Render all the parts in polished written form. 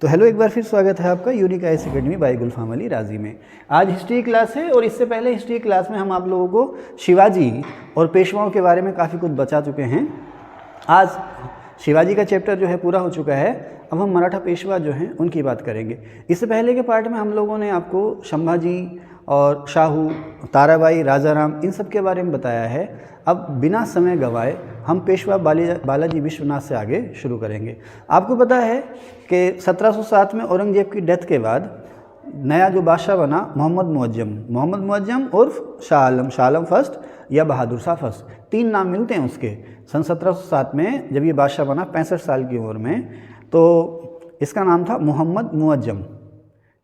तो हेलो, एक बार फिर स्वागत है आपका यूनिक आईएएस एकेडमी बाय गुलफाम अली राजी में। आज हिस्ट्री क्लास है और इससे पहले हिस्ट्री क्लास में हम आप लोगों को शिवाजी और पेशवाओं के बारे में काफ़ी कुछ बता चुके हैं। आज शिवाजी का चैप्टर जो है पूरा हो चुका है। अब हम मराठा पेशवा जो हैं उनकी बात करेंगे। इससे पहले के पार्ट में हम लोगों ने आपको संभाजी और शाहू, ताराबाई, राजाराम इन सब के बारे में बताया है। अब बिना समय गंवाए हम पेशवा बालाजी विश्वनाथ से आगे शुरू करेंगे। आपको पता है कि 1707 में औरंगजेब की डेथ के बाद नया जो बादशाह बना मोहम्मद मुअज्जम उर्फ शाह आलम फर्स्ट या बहादुर शाह फर्स्ट, तीन नाम मिलते हैं उसके। सन 1707 में जब ये बादशाह बना 65 साल की उम्र में, तो इसका नाम था मोहम्मद मुअज्जम,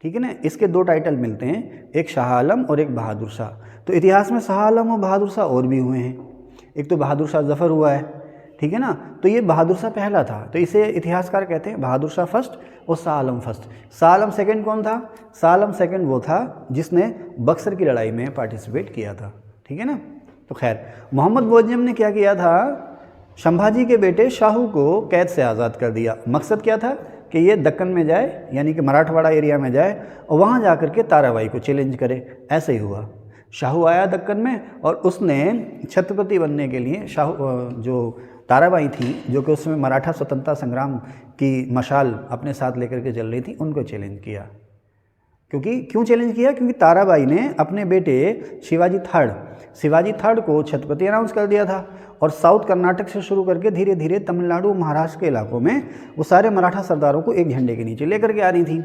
ठीक है ना। इसके दो टाइटल मिलते हैं, एक शाह आलम और एक बहादुर शाह। तो इतिहास में शाह आलम और बहादुर शाह और भी हुए हैं। एक तो बहादुर शाह जफ़र हुआ है, ठीक है ना। तो ये बहादुर शाह पहला था, तो इसे इतिहासकार कहते हैं बहादुर शाह फर्स्ट और शाह आलम फर्स्ट। शाह आलम सेकंड कौन था? शाह आलम सेकंड वो था जिसने बक्सर की लड़ाई में पार्टिसिपेट किया था, ठीक है ना। तो खैर, मोहम्मद मुअज्जम ने क्या किया था, संभाजी के बेटे शाहू को कैद से आज़ाद कर दिया। मकसद क्या था कि ये दक्कन में जाए, यानी कि मराठवाड़ा एरिया में जाए और वहाँ जा कर के ताराबाई को चैलेंज करे। ऐसे ही हुआ। शाहू आया दक्कन में और उसने छत्रपति बनने के लिए जो ताराबाई थी, जो कि उसमें मराठा स्वतंत्रता संग्राम की मशाल अपने साथ लेकर के चल रही थी, उनको चैलेंज किया। क्यों चैलेंज किया? क्योंकि ताराबाई ने अपने बेटे शिवाजी थर्ड को छत्रपति अनाउंस कर दिया था और साउथ कर्नाटक से शुरू करके धीरे धीरे तमिलनाडु, महाराष्ट्र के इलाकों में वो सारे मराठा सरदारों को एक झंडे के नीचे लेकर के आ रही थी।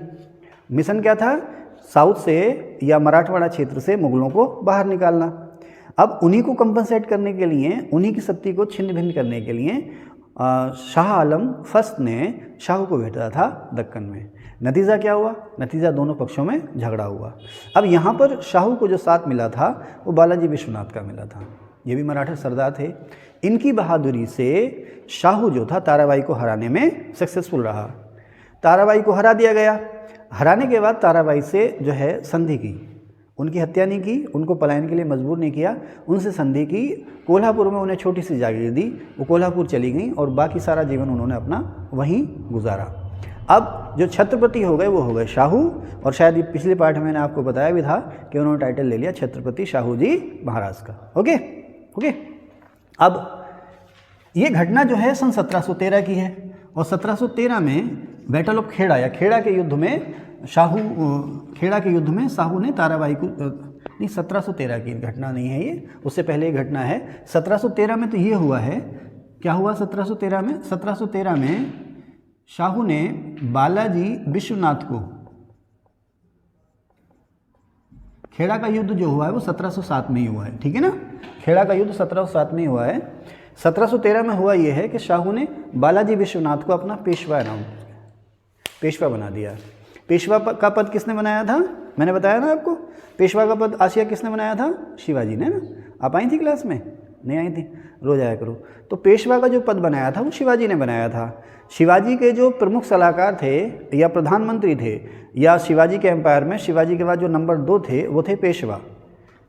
मिशन क्या था? साउथ से या मराठवाड़ा क्षेत्र से मुगलों को बाहर निकालना। अब उन्हीं को कंपनसेट करने के लिए, उन्हीं की शक्ति को छिन्न भिन्न करने के लिए शाह आलम फर्स्ट ने शाहू को भेजा था दक्कन में। नतीजा क्या हुआ? नतीजा दोनों पक्षों में झगड़ा हुआ। अब यहाँ पर शाहू को जो साथ मिला था वो बालाजी विश्वनाथ का मिला था। ये भी मराठा सरदार थे। इनकी बहादुरी से शाहू जो था ताराबाई को हराने में सक्सेसफुल रहा। ताराबाई को हरा दिया गया। हराने के बाद ताराबाई से जो है संधि की, उनकी हत्या नहीं की, उनको पलायन के लिए मजबूर नहीं किया, उनसे संधि की। कोल्हापुर में उन्हें छोटी सी जागीर दी, वो कोल्हापुर चली गई और बाकी सारा जीवन उन्होंने अपना वहीं गुजारा। अब जो छत्रपति हो गए वो हो गए शाहू, और शायद ये पिछले पार्ट में मैंने आपको बताया भी था कि उन्होंने टाइटल ले लिया छत्रपति शाहू जी महाराज का। ओके। अब ये घटना जो है सन 1713 की है और 1713 में बैटल ऑफ खेड़ा या खेड़ा के युद्ध में शाहू ने ताराबाई को, नहीं 1713 की घटना नहीं है ये, उससे पहले एक घटना है 1713 में। तो ये हुआ है, क्या हुआ 1713 में? 1713 में शाहू ने बालाजी विश्वनाथ को, खेड़ा का युद्ध जो हुआ है वो 1707 में ही हुआ है, ठीक है ना। खेड़ा का युद्ध 1707 में ही हुआ है। 1713 में हुआ ये है कि शाहू ने बालाजी विश्वनाथ को अपना पेशवा बना दिया। पेशवा का पद किसने बनाया था? मैंने बताया ना आपको, पेशवा का पद आसिया किसने बनाया था? शिवाजी ने ना। आप आई थी क्लास में? नहीं आई थी, रोज आया करो। तो पेशवा का जो पद बनाया था वो शिवाजी ने बनाया था। शिवाजी के जो प्रमुख सलाहकार थे या प्रधानमंत्री थे, या शिवाजी के एम्पायर में शिवाजी के बाद जो नंबर 2 थे वो थे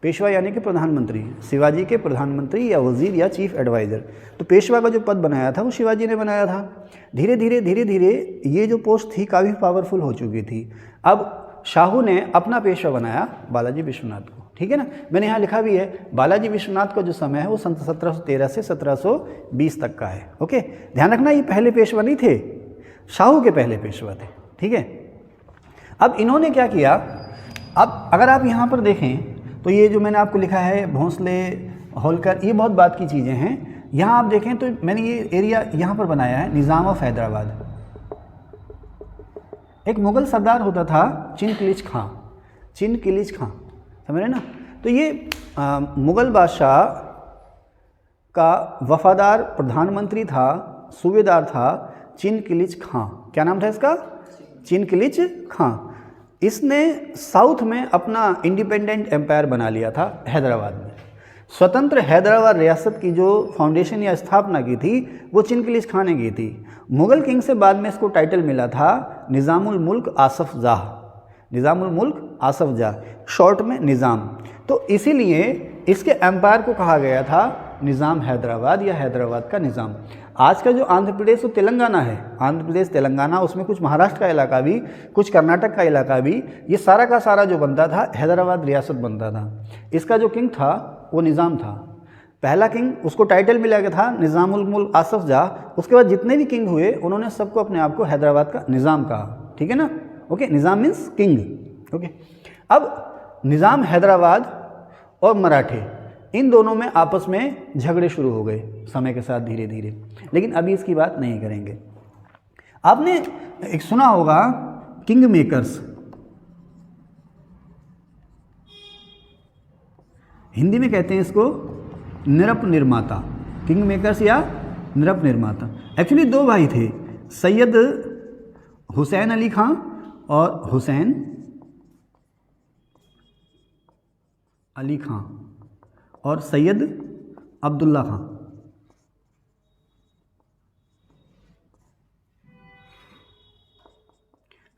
पेशवा यानी कि प्रधानमंत्री, शिवाजी के प्रधानमंत्री या वजीर या चीफ एडवाइज़र। तो पेशवा का जो पद बनाया था वो शिवाजी ने बनाया था। धीरे धीरे ये जो पोस्ट थी काफ़ी पावरफुल हो चुकी थी। अब शाहू ने अपना पेशवा बनाया बालाजी विश्वनाथ को, ठीक है ना। मैंने यहाँ लिखा भी है, बालाजी विश्वनाथ का जो समय है वो सन 1713 से 1720 तक का है। ओके, ध्यान रखना, ये पहले पेशवा नहीं थे, शाहू के पहले पेशवा थे, ठीक है। अब इन्होंने क्या किया, अब अगर आप यहाँ पर देखें तो ये जो मैंने आपको लिखा है भोंसले, होलकर, ये बहुत बात की चीज़ें हैं। यहाँ आप देखें तो मैंने ये एरिया यहाँ पर बनाया है, निज़ाम ऑफ हैदराबाद। एक मुग़ल सरदार होता था चिन किलिच खां, समझ रहे ना। तो ये मुग़ल बादशाह का वफादार प्रधानमंत्री था, सूबेदार था चिन किलिच खां। क्या नाम था इसका? चिन किलिच खां। इसने साउथ में अपना इंडिपेंडेंट एम्पायर बना लिया था हैदराबाद में। स्वतंत्र हैदराबाद रियासत की जो फाउंडेशन या स्थापना की थी वो चिन किलिच खां ने की थी। मुग़ल किंग से बाद में इसको टाइटल मिला था निज़ामुल मुल्क आसफ जाह, शॉर्ट में निज़ाम। तो इसीलिए इसके एम्पायर को कहा गया था निज़ाम हैदराबाद या हैदराबाद का निज़ाम। आज का जो आंध्र प्रदेश और तेलंगाना है, आंध्र प्रदेश तेलंगाना, उसमें कुछ महाराष्ट्र का इलाका भी, कुछ कर्नाटक का इलाका भी, ये सारा का सारा जो बनता था हैदराबाद रियासत बनता था। इसका जो किंग था वो निज़ाम था, पहला किंग, उसको टाइटल मिला गया था निज़ामुल मुल्क आसफ जाह। उसके बाद जितने भी किंग हुए उन्होंने सबको अपने आप को हैदराबाद का निज़ाम कहा, ठीक है ना। ओके, निज़ाम मीन्स किंग। ओके, अब निज़ाम हैदराबाद और मराठे, इन दोनों में आपस में झगड़े शुरू हो गए समय के साथ धीरे धीरे, लेकिन अभी इसकी बात नहीं करेंगे। आपने एक सुना होगा किंग मेकर्स, हिंदी में कहते हैं इसको नृप निर्माता, किंग मेकर्स या नृप निर्माता। एक्चुअली दो भाई थे, सैयद हुसैन अली खां और हुसैन अली खां और सैयद अब्दुल्ला खां।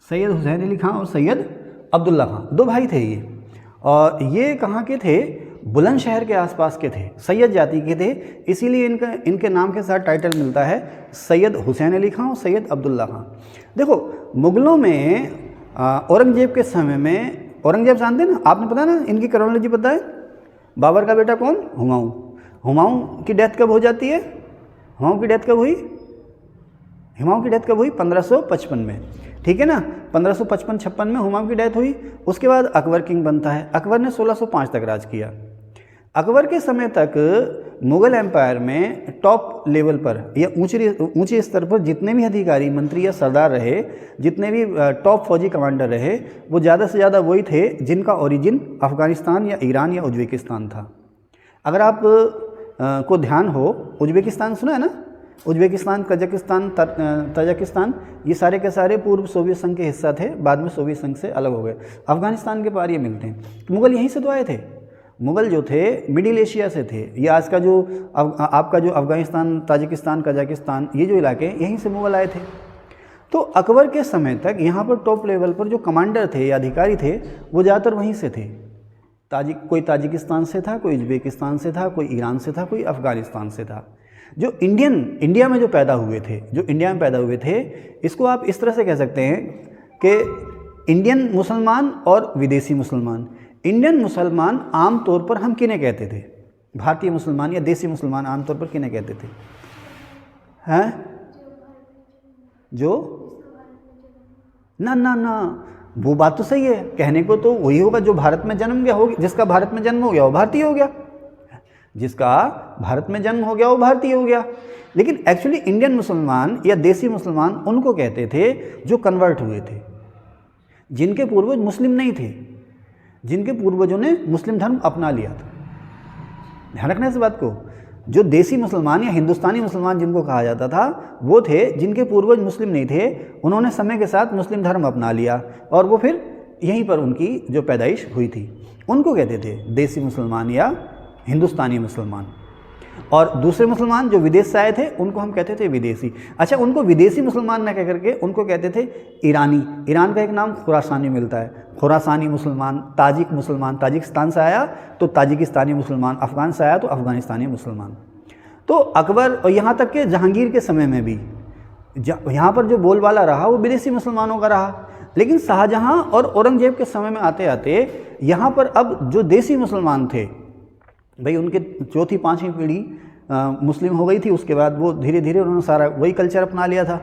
सैयद हुसैन अली खां और सैयद अब्दुल्ला खां, दो भाई थे ये, और ये कहाँ के थे, बुलंदशहर के आसपास के थे, सैयद जाति के थे, इसीलिए इनके नाम के साथ टाइटल मिलता है सैयद हुसैन अली खां और सैयद अब्दुल्ला खां। देखो, मुग़लों में औरंगजेब के समय में, औरंगजेब जानते हैं ना, आपने पता ना, इनकी क्रोनोलॉजी पता है। बाबर का बेटा कौन, हुमायूं। हुमायूं की डेथ कब हो जाती है, हुमायूं की डेथ कब हुई, हुमायूं की डेथ कब हुई, 1555 में, ठीक है ना। 1555-56 में हुमायूं की डेथ हुई। उसके बाद अकबर किंग बनता है। अकबर ने 1605 तक राज किया। अकबर के समय तक मुग़ल एम्पायर में टॉप लेवल पर या ऊंचे स्तर पर जितने भी अधिकारी, मंत्री या सरदार रहे, जितने भी टॉप फौजी कमांडर रहे, वो ज़्यादा से ज़्यादा वही थे जिनका ओरिजिन अफ़गानिस्तान या ईरान या उज़्बेकिस्तान था। अगर आप को ध्यान हो, उज़्बेकिस्तान सुना है ना, उज़्बेकिस्तान, कजाकिस्तान, तजाकिस्तान, ये सारे के सारे पूर्व सोवियत संघ के हिस्सा थे, बाद में सोवियत संघ से अलग हो गए। अफ़गानिस्तान के पार ये मिलते हैं। मुग़ल यहीं से तो आए थे। मुग़ल जो थे मिडिल एशिया से थे। ये आज का जो आपका जो अफ़गानिस्तान, ताजिकिस्तान, कजाकिस्तान, ये जो इलाके हैं, यहीं से मुग़ल आए थे। तो अकबर के समय तक यहाँ पर टॉप लेवल पर जो कमांडर थे या अधिकारी थे, वो ज़्यादातर वहीं से थे। कोई ताजिकिस्तान से था, कोई उज़्बेकिस्तान से था, कोई ईरान से था, कोई अफ़गानिस्तान से था। जो इंडिया में जो पैदा हुए थे, जो इंडिया में पैदा हुए थे, इसको आप इस तरह से कह सकते हैं कि इंडियन मुसलमान और विदेशी मुसलमान। इंडियन मुसलमान आम तौर पर हम किन्हें कहते थे, भारतीय मुसलमान या देसी मुसलमान आम तौर पर किन्हें कहते थे, हैं, जो ना ना ना, वो बात तो सही है, कहने को तो वही होगा जो भारत में जन्म गया हो, जिसका भारत में जन्म हो गया वो भारतीय हो गया, जिसका भारत में जन्म हो गया वो भारतीय हो गया। लेकिन एक्चुअली इंडियन मुसलमान या देसी मुसलमान उनको कहते थे जो कन्वर्ट हुए थे, जिनके पूर्वज मुस्लिम नहीं थे, जिनके पूर्वजों ने मुस्लिम धर्म अपना लिया था। ध्यान रखना इस बात को। जो देसी मुसलमान या हिंदुस्तानी मुसलमान जिनको कहा जाता था, वो थे जिनके पूर्वज मुस्लिम नहीं थे, उन्होंने समय के साथ मुस्लिम धर्म अपना लिया और वो फिर यहीं पर उनकी जो पैदाइश हुई थी, उनको कहते थे देसी मुसलमान या हिंदुस्तानी मुसलमान। और दूसरे मुसलमान जो विदेश से आए थे, उनको हम कहते थे विदेशी। अच्छा, उनको विदेशी मुसलमान न कह करके उनको कहते थे ईरानी। ईरान का एक नाम खुरासानी मिलता है, खुरासानी मुसलमान, ताजिक मुसलमान, ताजिकिस्तान से आया तो ताजिकिस्तानी मुसलमान, अफ़गान से आया तो अफ़गानिस्तानी मुसलमान। तो अकबर और यहाँ तक कि जहांगीर के समय में भी यहाँ पर जो बोलबाला रहा वो विदेशी मुसलमानों का रहा। लेकिन शाहजहाँ और औरंगजेब के समय में आते आते यहाँ पर अब जो देसी मुसलमान थे भाई, उनके चौथी पाँचवीं पीढ़ी मुस्लिम हो गई थी। उसके बाद वो धीरे धीरे उन्होंने सारा वही कल्चर अपना लिया था।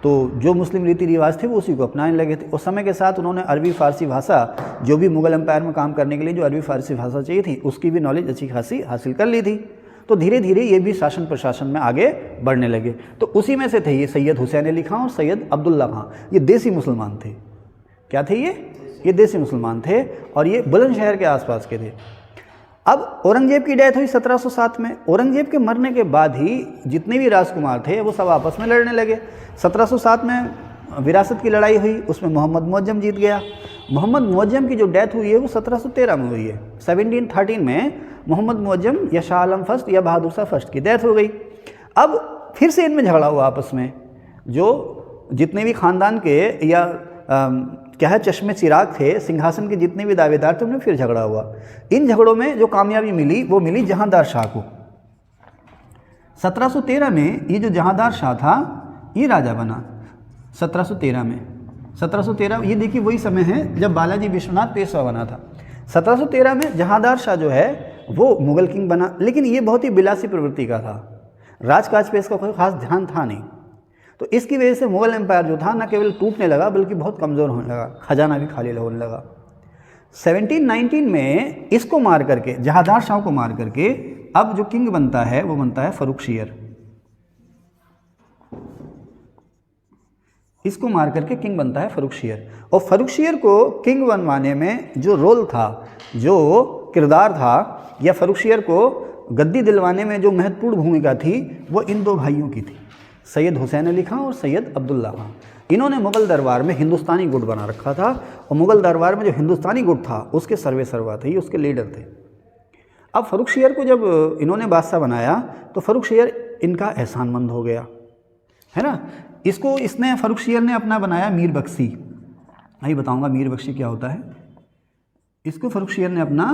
तो जो मुस्लिम रीति रिवाज थे वो उसी को अपनाने लगे थे। उस समय के साथ उन्होंने अरबी फ़ारसी भाषा, जो भी मुग़ल एम्पायर में काम करने के लिए जो अरबी फ़ारसी भाषा चाहिए थी, उसकी भी नॉलेज अच्छी खासी हासिल कर ली थी। तो धीरे धीरे ये भी शासन प्रशासन में आगे बढ़ने लगे। तो उसी में से थे ये सैयद हुसैन अली खां और सैयद अब्दुल्ला खां। ये देसी मुसलमान थे। क्या थे ये देसी मुसलमान थे और ये बुलंदशहर के आसपास के थे। अब औरंगजेब की डेथ हुई 1707 में। औरंगजेब के मरने के बाद ही जितने भी राजकुमार थे वो सब आपस में लड़ने लगे। 1707 में विरासत की लड़ाई हुई, उसमें मोहम्मद मुअज्जम जीत गया। मोहम्मद मुअज्जम की जो डेथ हुई है वो 1713 में हुई है। 1713 में मोहम्मद मुअज्जम या शाह आलम फर्स्ट या बहादुर शाह फर्स्ट की डेथ हो गई। अब फिर से इनमें झगड़ा हुआ आपस में। जो जितने भी ख़ानदान के या क्या है चश्मे चिराग थे, सिंहासन के जितने भी दावेदार थे, उनमें फिर झगड़ा हुआ। इन झगड़ों में जो कामयाबी मिली वो मिली जहांदार शाह को। 1713 में ये जो जहांदार शाह था ये राजा बना 1713 में। 1713 ये देखिए वही समय है जब बालाजी विश्वनाथ पेशवा बना था। 1713 में जहांदार शाह जो है वो मुगल किंग बना, लेकिन ये बहुत ही बिलासी प्रवृत्ति का था, राजकाज पे इसका कोई खास ध्यान था नहीं। तो इसकी वजह से मुगल एम्पायर जो था न केवल टूटने लगा बल्कि बहुत कमज़ोर होने लगा, खजाना भी खाली होने लगा। 1719 में इसको मार करके, जहांदार शाह को मार करके अब जो किंग बनता है वो बनता है फर्रुखशियर। इसको मार करके किंग बनता है फर्रुखशियर। और फर्रुखशियर को किंग बनवाने में जो रोल था, जो किरदार था, या फर्रुखशियर को गद्दी दिलवाने में जो महत्वपूर्ण भूमिका थी वो इन दो भाइयों की थी, सैयद हुसैन अली खां और सैयद अब्दुल्ला खां। इन्होंने मुग़ल दरबार में हिंदुस्तानी गुट बना रखा था और मुग़ल दरबार में जो हिंदुस्तानी गुट था उसके सर्वेसर्वा थे, ये उसके लीडर थे। अब फर्रुखशियर को जब इन्होंने बादशाह बनाया तो फर्रुखशियर इनका एहसानमंद हो गया, है ना। इसने फर्रुखशियर ने अपना बनाया मीर बख्शी। मैं बताऊंगा मीर बख्शी क्या होता है। इसको फर्रुखशियर ने अपना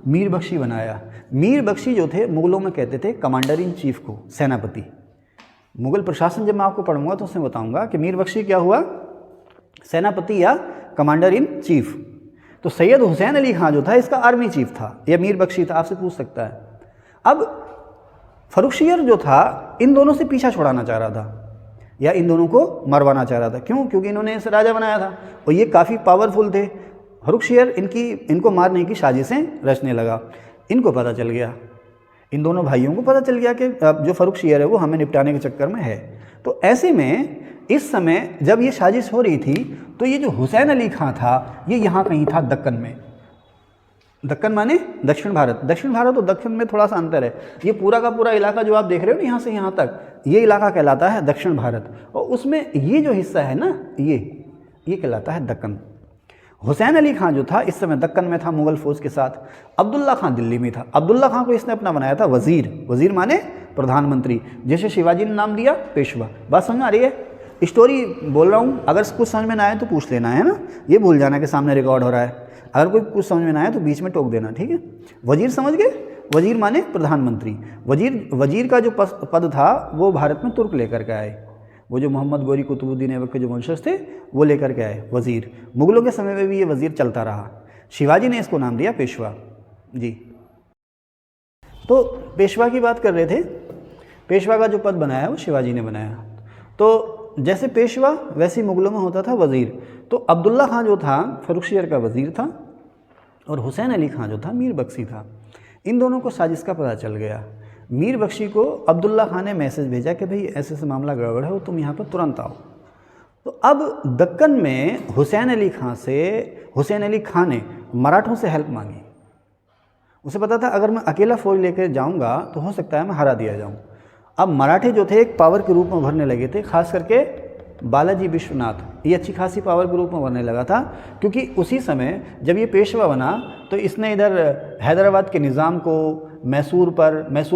मीर बख्शी बनाया। मीर बख्शी जो थे मुग़लों में कहते थे कमांडर इन चीफ को, सेनापति। मुग़ल प्रशासन जब मैं आपको पढ़ूंगा तो उसमें बताऊंगा कि मीर बख्शी क्या हुआ, सेनापति या कमांडर इन चीफ। तो सैयद हुसैन अली खां जो था इसका आर्मी चीफ था या मीर बख्शी था, आपसे पूछ सकता है। अब फर्रुखशियर जो था इन दोनों से पीछा छुड़ाना चाह रहा था या इन दोनों को मरवाना चाह रहा था। क्यों? क्योंकि इन्होंने इसे राजा बनाया था और ये काफ़ी पावरफुल थे। फर्रुखशियर इनको मारने की साजिशें रचने लगा। इनको पता चल गया, इन दोनों भाइयों को पता चल गया कि जो फर्रुखशियर है वो हमें निपटाने के चक्कर में है। तो ऐसे में इस समय जब ये साजिश हो रही थी तो ये जो हुसैन अली खां था ये यहाँ कहीं था दक्कन में। दक्कन माने दक्षिण भारत। दक्षिण भारत और दक्षिण में थोड़ा सा अंतर है। ये पूरा का पूरा इलाका जो आप देख रहे हो ना यहाँ से यहाँ तक, ये इलाका कहलाता है दक्षिण भारत और उसमें ये जो हिस्सा है ना ये कहलाता है दक्कन। हुसैन अली खां जो था इस समय दक्कन में था मुग़ल फौज के साथ। अब्दुल्ला खां दिल्ली में था। अब्दुल्ला खां को इसने अपना बनाया था वज़ीर। वज़ीर माने प्रधानमंत्री, जैसे शिवाजी ने नाम दिया पेशवा। बात समझ आ रही है? स्टोरी बोल रहा हूँ, अगर कुछ समझ में ना आए तो पूछ लेना, है ना। ये भूल जाना कि सामने रिकॉर्ड हो रहा है। अगर कोई कुछ समझ में ना आए तो बीच में टोक देना, ठीक है। वज़ीर समझ गए? वज़ीर माने प्रधानमंत्री। वज़ीर का जो पद था वो भारत में तुर्क लेकर के आए। वो जो मोहम्मद गोरी कुतुबुद्दीन ऐबक के जो वंशज थे वो लेकर के आए वज़ीर। मुग़लों के समय में भी ये वज़ीर चलता रहा। शिवाजी ने इसको नाम दिया पेशवा जी। तो पेशवा की बात कर रहे थे। पेशवा का जो पद बनाया वो शिवाजी ने बनाया। तो जैसे पेशवा वैसे मुग़लों में होता था वज़ीर। तो अब्दुल्ला खां जो था फर्रुखशियर का वज़ीर था और हुसैन अली खां जो था मीर बख्शी था। इन दोनों को साजिश का पता चल गया। मीर बख्शी को अब्दुल्ला खां ने मैसेज भेजा कि भाई ऐसे ऐसे मामला गड़बड़ है, तुम यहाँ पर तुरंत आओ। तो अब दक्कन में हुसैन अली खां ने मराठों से हेल्प मांगी। उसे पता था अगर मैं अकेला फौज लेकर जाऊँगा तो हो सकता है मैं हरा दिया जाऊँ। अब मराठे जो थे एक पावर के रूप में उभरने लगे थे, खास करके बालाजी विश्वनाथ ये अच्छी खासी पावर के रूप में उभरने लगा था। क्योंकि उसी समय जब ये पेशवा बना तो इसने इधर हैदराबाद के निज़ाम को मैसूर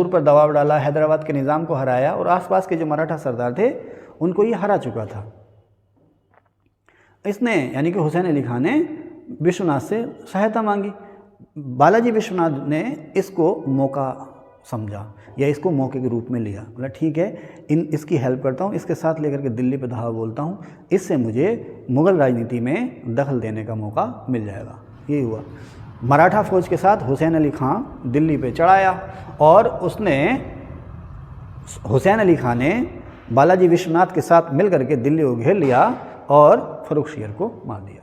पर दबाव डाला, हैदराबाद के निज़ाम को हराया और आसपास के जो मराठा सरदार थे उनको ये हरा चुका था। इसने यानी कि हुसैन अली खां ने विश्वनाथ से सहायता मांगी। बालाजी विश्वनाथ ने इसको मौका समझा या इसको मौके के रूप में लिया। बोला ठीक है, इसकी हेल्प करता हूँ, इसके साथ लेकर के दिल्ली पे धावा बोलता हूँ, इससे मुझे मुग़ल राजनीति में दखल देने का मौका मिल जाएगा। यही हुआ। मराठा फौज के साथ हुसैन अली खां दिल्ली पे चढ़ाया और हुसैन अली खां ने बालाजी विश्वनाथ के साथ मिल करके दिल्ली को घेर लिया और फर्रुखशियर को मार दिया।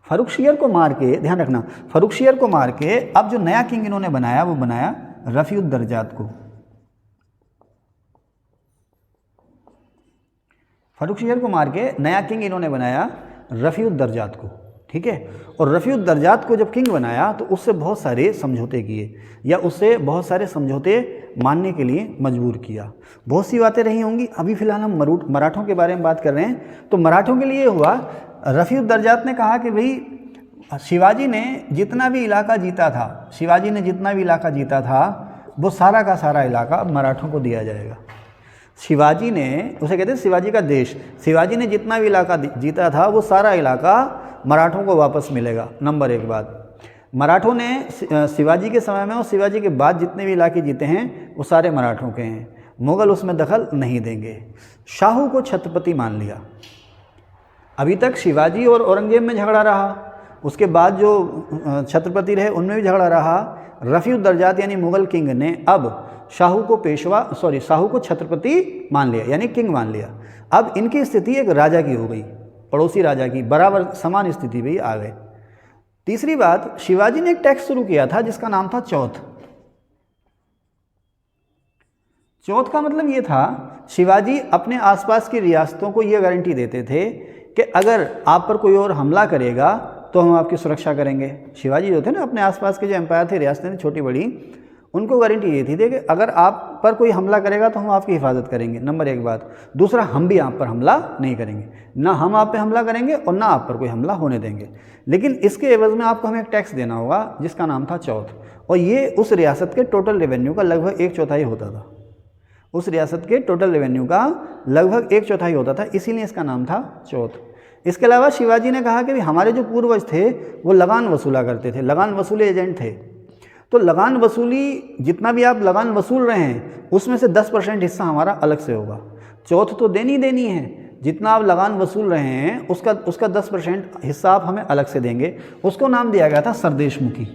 फर्रुखशियर को मार के, ध्यान रखना, फर्रुखशियर को मार के अब जो नया किंग इन्होंने बनाया वो बनाया रफ़ीउद्दर्जात को। फर्रुखशियर को मार के नया किंग इन्होंने बनाया रफ़ीउद्दर्जात को, ठीक है। और रफ़ीउद्दर्जात को जब किंग बनाया तो उससे बहुत सारे समझौते किए या उससे बहुत सारे समझौते मानने के लिए मजबूर किया। बहुत सी बातें रही होंगी। अभी फ़िलहाल हम मराठों के बारे में बात कर रहे हैं। तो मराठों के लिए हुआ, रफ़ीउद्दर्जात ने कहा कि भाई शिवाजी ने जितना भी इलाका जीता था वो सारा का सारा इलाका अब मराठों को दिया जाएगा। शिवाजी ने, उसे कहते हैं शिवाजी का देश, शिवाजी ने जितना भी इलाका जीता था वो सारा इलाका मराठों को वापस मिलेगा। नंबर एक बात, मराठों ने शिवाजी के समय में और शिवाजी के बाद जितने भी इलाके जीते हैं वो सारे मराठों के हैं। मुग़ल उसमें दखल नहीं देंगे। शाहू को छत्रपति मान लिया। अभी तक शिवाजी और औरंगजेब में झगड़ा रहा, उसके बाद जो छत्रपति रहे उनमें भी झगड़ा रहा। रफ़ीउद्दर्जात यानी मुग़ल किंग ने अब शाहू को छत्रपति मान लिया, यानी किंग मान लिया। अब इनकी स्थिति एक राजा की हो गई, पड़ोसी राजा की, बराबर समान स्थिति भी आ गए। तीसरी बात, शिवाजी ने एक टैक्स शुरू किया था जिसका नाम था चौथ। चौथ का मतलब ये था, शिवाजी अपने आसपास की रियासतों को ये गारंटी देते थे कि अगर आप पर कोई और हमला करेगा तो हम आपकी सुरक्षा करेंगे। शिवाजी जो थे ना, अपने आसपास के जो एम्पायर थे, रियासतें थी छोटी बड़ी, उनको गारंटी ये थी कि अगर आप पर कोई हमला करेगा तो हम आपकी हिफाजत करेंगे, नंबर एक बात। दूसरा, हम भी आप पर हमला नहीं करेंगे, ना हम आप पे हमला करेंगे और ना आप पर कोई हमला होने देंगे। लेकिन इसके एवज में आपको हमें एक टैक्स देना होगा जिसका नाम था चौथ, और ये उस रियासत के टोटल रेवेन्यू का लगभग 1/4 होता था। उस रियासत के टोटल रेवेन्यू का लगभग 1/4 होता था, इसीलिए इसका नाम था चौथ। इसके अलावा शिवाजी ने कहा कि हमारे जो पूर्वज थे वो लगान वसूला करते थे, लगान वसूली एजेंट थे, तो लगान वसूली, जितना भी आप लगान वसूल रहे हैं उसमें से 10% हिस्सा हमारा अलग से होगा। चौथ तो देनी है, जितना आप लगान वसूल रहे हैं उसका 10% हिस्सा आप हमें अलग से देंगे। उसको नाम दिया गया था सरदेशमुखी।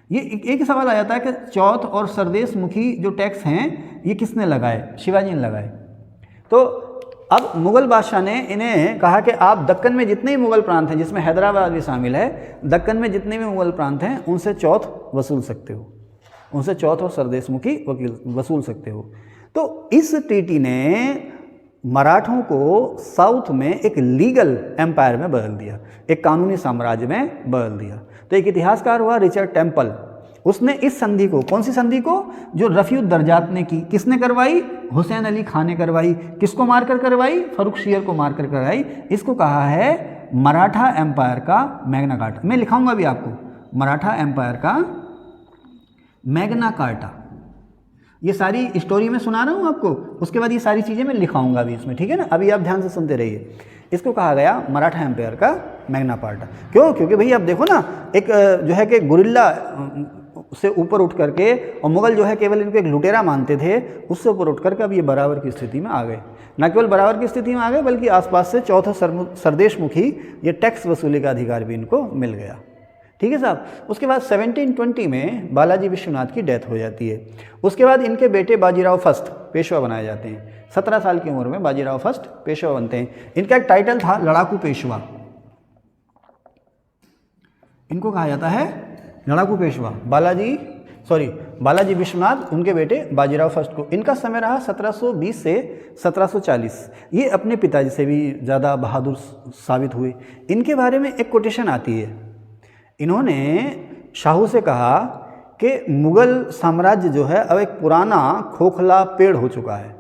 ये एक सवाल आ जाता है कि चौथ और सरदेशमुखी जो टैक्स हैं ये किसने लगाए? शिवाजी ने लगाए। तो अब मुग़ल बादशाह ने इन्हें कहा कि आप दक्कन में जितने भी मुग़ल प्रांत हैं, जिसमें हैदराबाद भी शामिल है, दक्कन में जितने भी मुग़ल प्रांत हैं उनसे चौथ वसूल सकते हो, उनसे चौथ और सरदेशमुखी वसूल सकते हो। तो इस ट्रीटी ने मराठों को साउथ में एक लीगल एम्पायर में बदल दिया, एक कानूनी साम्राज्य में बदल दिया। तो एक इतिहासकार हुआ रिचर्ड टेम्पल, उसने इस संधि को, कौन सी संधि को, जो रफ़ीउद्दर्जात ने की, किसने करवाई? हुसैन अली खान ने करवाई। किसको मारकर करवाई? फर्रुख शेर को मारकर करवाई। इसको कहा है मराठा एम्पायर का मैग्ना कार्टा। मैं लिखाऊंगा भी आपको, मराठा एम्पायर का मैग्ना कार्टा। ये सारी स्टोरी में सुना रहा हूँ आपको, उसके बाद ये सारी चीज़ें मैं लिखाऊंगा भी इसमें, ठीक है ना। अभी आप ध्यान से सुनते रहिए। इसको कहा गया मराठा एम्पायर का मैग्ना कार्टा। क्यों? क्योंकि भाई आप देखो ना, एक जो है कि गुरिल्ला से ऊपर उठ करके, और मुग़ल जो है केवल इनको एक लुटेरा मानते थे, उससे ऊपर उठ करके अब ये बराबर की स्थिति में आ गए। न केवल बराबर की स्थिति में आ गए बल्कि आसपास से चौथा सरदेशमुखी, ये टैक्स वसूली का अधिकार भी इनको मिल गया। ठीक है साहब। उसके बाद 1720 में बालाजी विश्वनाथ की डेथ हो जाती है। उसके बाद इनके बेटे बाजीराव फर्स्ट पेशवा बनाए जाते हैं। 17 साल की उम्र में बाजीराव फर्स्ट पेशवा बनते हैं। इनका एक टाइटल था लड़ाकू पेशवा, इनको कहा जाता है लड़ाकू पेशवा। बालाजी विश्वनाथ, उनके बेटे बाजीराव फर्स्ट को। इनका समय रहा 1720 से 1740। ये अपने पिताजी से भी ज़्यादा बहादुर साबित हुए। इनके बारे में एक कोटेशन आती है, इन्होंने शाहू से कहा कि मुग़ल साम्राज्य जो है अब एक पुराना खोखला पेड़ हो चुका है।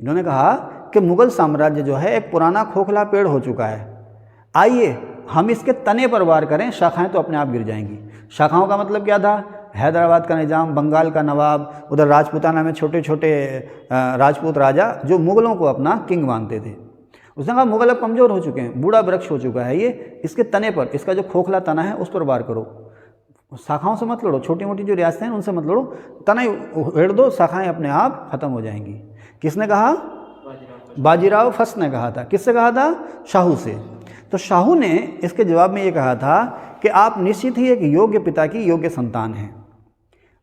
इन्होंने कहा कि मुग़ल साम्राज्य जो है एक पुराना खोखला पेड़ हो चुका है, आइए हम इसके तने पर वार करें, शाखाएं तो अपने आप गिर जाएंगी। शाखाओं का मतलब क्या था? हैदराबाद का निज़ाम, बंगाल का नवाब, उधर राजपूताना में छोटे छोटे राजपूत राजा जो मुग़लों को अपना किंग मानते थे। उसने कहा मुग़ल अब कमज़ोर हो चुके हैं, बूढ़ा वृक्ष हो चुका है ये, इसके तने पर, इसका जो खोखला तना है उस पर वार करो। शाखाओं से मत लड़ो, छोटी मोटी जो रियासतें हैं उनसे मत लड़ो, तना उड़ेड़ दो, शाखाएं अपने आप ख़त्म हो जाएंगी। किसने कहा? बाजीराव फर्स्ट ने कहा था। किससे कहा था? शाहू से। तो शाहू ने इसके जवाब में ये कहा था कि आप निश्चित ही एक योग्य पिता की योग्य संतान हैं,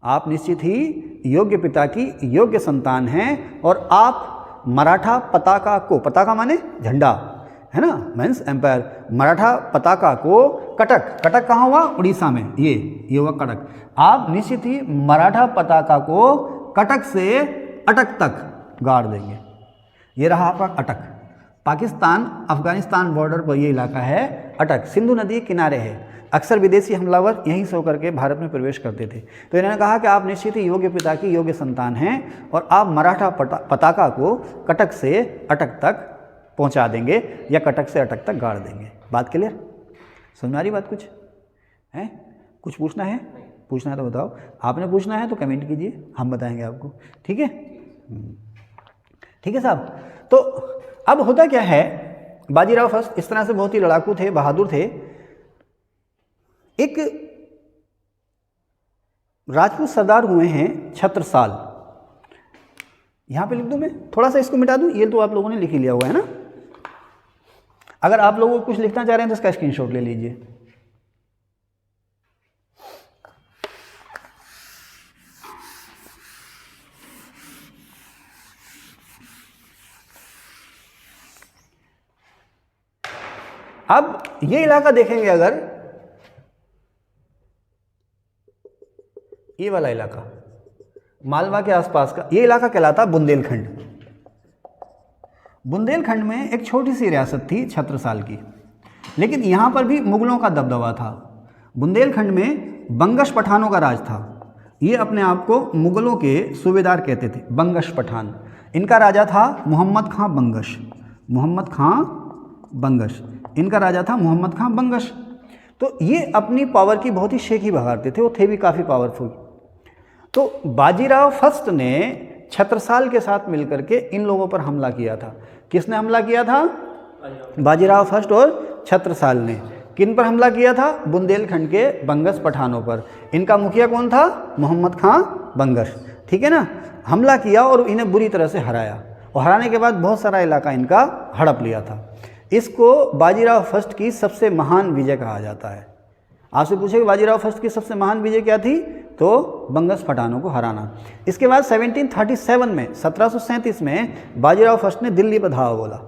आप निश्चित ही योग्य पिता की योग्य संतान हैं, और आप मराठा पताका को, पताका माने झंडा है ना, मीन्स एम्पायर, मराठा पताका को कटक कहाँ हुआ? उड़ीसा में, ये हुआ कटक। आप निश्चित ही मराठा पताका को कटक से अटक तक गाड़ देंगे। ये रहा आपका अटक, पाकिस्तान अफगानिस्तान बॉर्डर पर ये इलाका है अटक, सिंधु नदी किनारे है। अक्सर विदेशी हमलावर यहीं से होकर के भारत में प्रवेश करते थे। तो इन्होंने कहा कि आप निश्चित ही योग्य पिता की योग्य संतान हैं, और आप मराठा पताका को कटक से अटक तक पहुंचा देंगे, या कटक से अटक तक गाड़ देंगे। बात क्लियर? समझ में आ रही बात? कुछ है? कुछ पूछना है? पूछना है तो बताओ। आपने पूछना है तो कमेंट कीजिए, हम बताएंगे आपको। ठीक है? ठीक है साहब। तो अब होता क्या है, बाजीराव फर्स्ट इस तरह से बहुत ही लड़ाकू थे, बहादुर थे। एक राजपूत सरदार हुए हैं छत्रसाल, यहाँ पे लिख दूँ मैं, थोड़ा सा इसको मिटा दूँ, ये तो आप लोगों ने लिख ही लिया हुआ है ना। अगर आप लोगों को कुछ लिखना चाह रहे हैं तो इसका स्क्रीनशॉट ले लीजिए। अब ये इलाका देखेंगे, अगर ये वाला इलाका मालवा के आसपास का, ये इलाका कहलाता बुंदेलखंड। बुंदेलखंड में एक छोटी सी रियासत थी छत्रसाल की, लेकिन यहाँ पर भी मुगलों का दबदबा था। बुंदेलखंड में बंगश पठानों का राज था। ये अपने आप को मुगलों के सूबेदार कहते थे, बंगश पठान। इनका राजा था मोहम्मद खां बंगश। मोहम्मद खां बंगश इनका राजा था, मोहम्मद खां बंगश। तो ये अपनी पावर की बहुत ही शेखी बहारते थे, वो थे भी काफ़ी पावरफुल। तो बाजीराव फर्स्ट ने छत्रसाल के साथ मिलकर के इन लोगों पर हमला किया था। किसने हमला किया था? बाजीराव फर्स्ट और छत्रसाल ने। किन पर हमला किया था? बुंदेलखंड के बंगश पठानों पर। इनका मुखिया कौन था? मोहम्मद खां बंगश, ठीक है ना। हमला किया और इन्हें बुरी तरह से हराया, और हराने के बाद बहुत सारा इलाका इनका हड़प लिया था। इसको बाजीराव फर्स्ट की सबसे महान विजय कहा जाता है। आपसे पूछे कि बाजीराव फर्स्ट की सबसे महान विजय क्या थी, तो बंगश पठानों को हराना। इसके बाद 1737 में 1737 में बाजीराव फर्स्ट ने दिल्ली पर धावा बोला।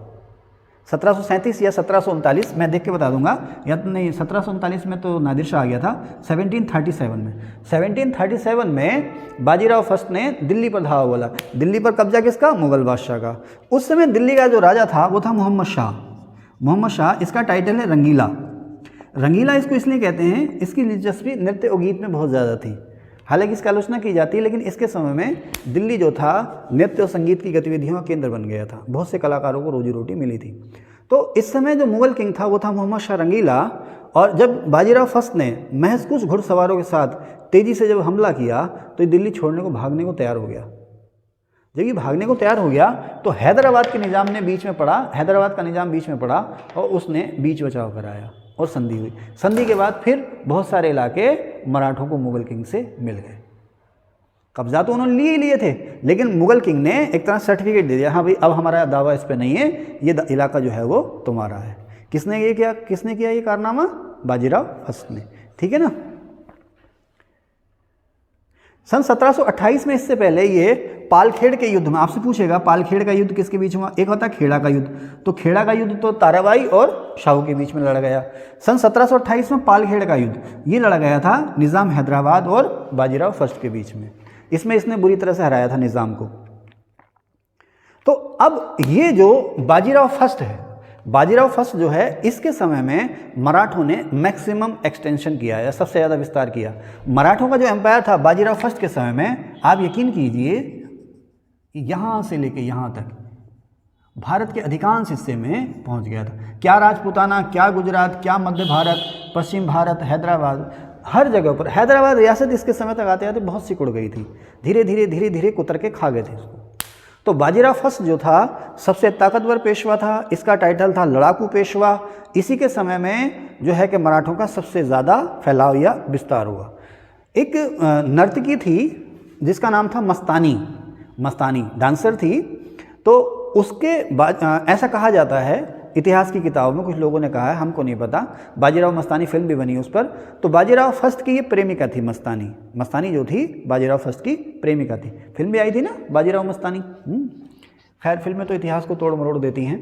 1737 या 1739 मैं देख के बता दूंगा, या तो नहीं 1739 में तो नादिर शाह आ गया था। 1737 में बाजीराव फर्स्ट ने दिल्ली पर धावा बोला। दिल्ली पर कब्जा किसका? मुगल बादशाह का। उस समय दिल्ली का जो राजा था वो था मोहम्मद शाह। मोहम्मद शाह, इसका टाइटल है रंगीला। रंगीला इसको इसलिए कहते हैं, इसकी दिलचस्पी नृत्य और गीत में बहुत ज़्यादा थी। हालांकि इसकी आलोचना की जाती है, लेकिन इसके समय में दिल्ली जो था नृत्य और संगीत की गतिविधियों का केंद्र बन गया था। बहुत से कलाकारों को रोजी रोटी मिली थी। तो इस समय जो मुगल किंग था वो था मोहम्मद शाह रंगीला। और जब बाजीराव फर्स्ट ने महज कुछ घुड़सवारों के साथ तेज़ी से जब हमला किया तो ये दिल्ली छोड़ने को, भागने को तैयार हो गया। जब ये भागने को तैयार हो गया तो हैदराबाद के निज़ाम ने बीच में पड़ा, हैदराबाद का निज़ाम बीच में पड़ा और उसने बीच बचाव कराया और संधि हुई। संधि के बाद फिर बहुत सारे इलाके मराठों को मुगल किंग से मिल गए। कब्जा तो उन्होंने लिए ही लिए थे, लेकिन मुगल किंग ने एक तरह सर्टिफिकेट दे दिया, हाँ भाई अब हमारा दावा इस पे नहीं है, ये इलाका जो है वो तुम्हारा है। किसने ये किया? किसने किया ये कारनामा? बाजीराव फर्स्ट ने, ठीक है ना। सन 1728 में, इससे पहले ये पालखेड़ के युद्ध में, आपसे पूछेगा पालखेड़ का युद्ध किसके बीच हुआ? एक होता है खेड़ा का युद्ध। तो खेड़ा का युद्ध तो ताराबाई और शाहू के बीच में लड़ा गया। सन 1728 में पालखेड़ का युद्ध ये लड़ा गया था निज़ाम हैदराबाद और बाजीराव फर्स्ट के बीच में। इसमें इसने बुरी तरह से हराया था निज़ाम को। तो अब ये जो बाजीराव फर्स्ट है, बाजीराव फर्स्ट जो है, इसके समय में मराठों ने मैक्सिमम एक्सटेंशन किया है, सबसे ज़्यादा विस्तार किया। मराठों का जो एम्पायर था बाजीराव फर्स्ट के समय में, आप यकीन कीजिए यहाँ से लेके यहाँ तक भारत के अधिकांश हिस्से में पहुँच गया था। क्या राजपूताना, क्या गुजरात, क्या मध्य भारत, पश्चिम भारत, हैदराबाद, हर जगह पर। हैदराबाद रियासत इसके समय तक आते आते बहुत सिकुड़ गई थी, धीरे धीरे कुतर के खा गए थे इसको। तो बाजीराव फर्स्ट जो था सबसे ताकतवर पेशवा था, इसका टाइटल था लड़ाकू पेशवा। इसी के समय में जो है कि मराठों का सबसे ज़्यादा फैलाव या विस्तार हुआ। एक नर्तकी थी जिसका नाम था मस्तानी। मस्तानी डांसर थी। तो उसके ऐसा कहा जाता है, इतिहास की किताबों में कुछ लोगों ने कहा है, हमको नहीं पता। बाजीराव मस्तानी फिल्म भी बनी उस पर। तो बाजीराव फर्स्ट की ये प्रेमिका थी मस्तानी। मस्तानी जो थी बाजीराव फर्स्ट की प्रेमिका थी। फिल्म भी आई थी ना बाजीराव मस्तानी। खैर फिल्में तो इतिहास को तोड़ मरोड़ देती हैं।